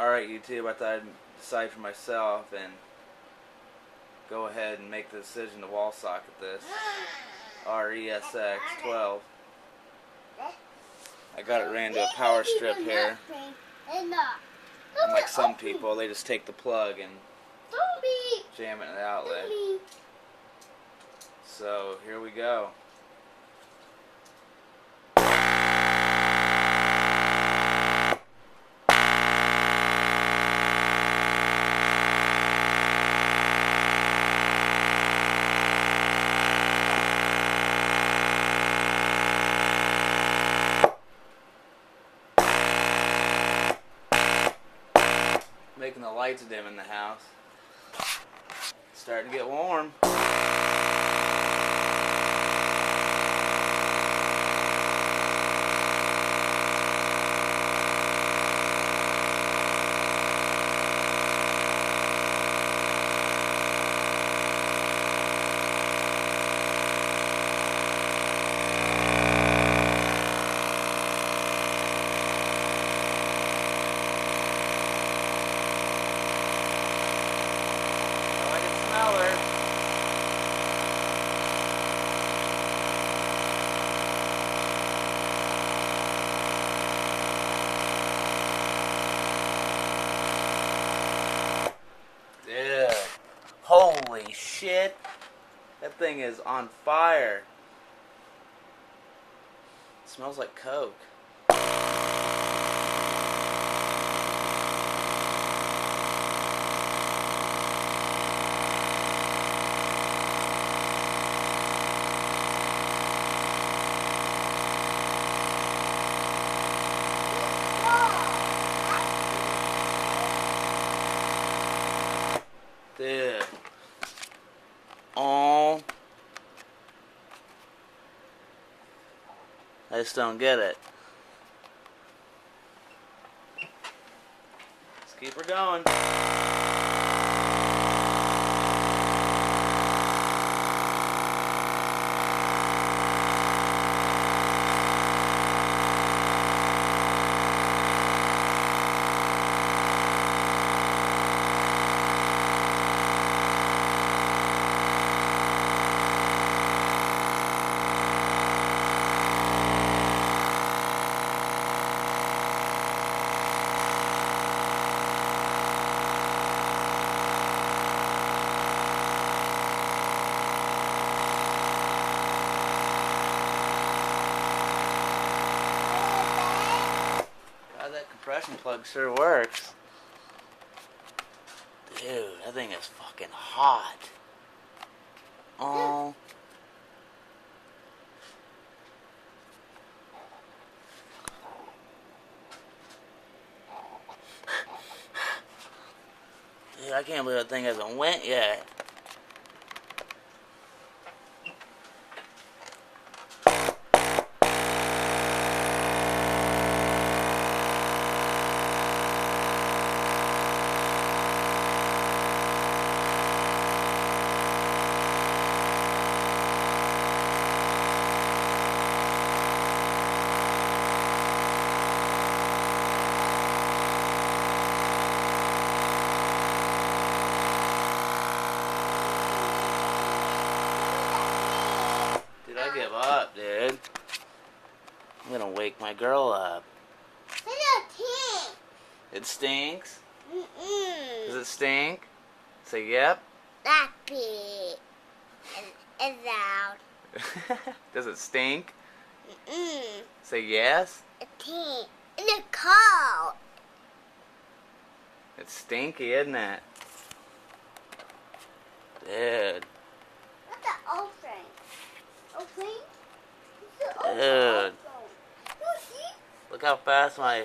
Alright YouTube, I thought I'd decide for myself and go ahead and make the decision to wall socket this RESX 12. I got it ran to a power strip here. Unlike some people, they just take the plug and jam it in the outlet. So here we go. Making the lights dim in the house. It's starting to get warm. Dude, holy shit, that thing is on fire. It smells like Coke. Dude. Oh. I just don't get it. Let's keep her going. Compression plug sure works. Dude, that thing is fucking hot. Oh. Dude, I can't believe that thing hasn't went yet. I give up, dude. I'm gonna wake my girl up. It stinks? Does it stink? Say yep. It's loud. Does it stink? Say yes. It's cold. It's stinky, isn't it? Dude. What's the old thing? Dude. Look how fast my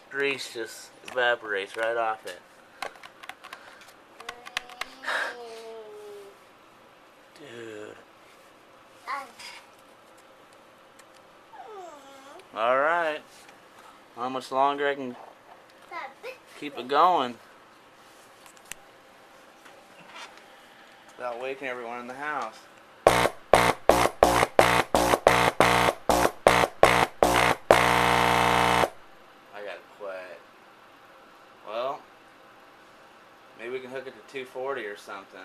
grease just evaporates right off it. Dude. Alright. How much longer I can keep it going without waking everyone in the house. I got Maybe we can hook it to 240 or something.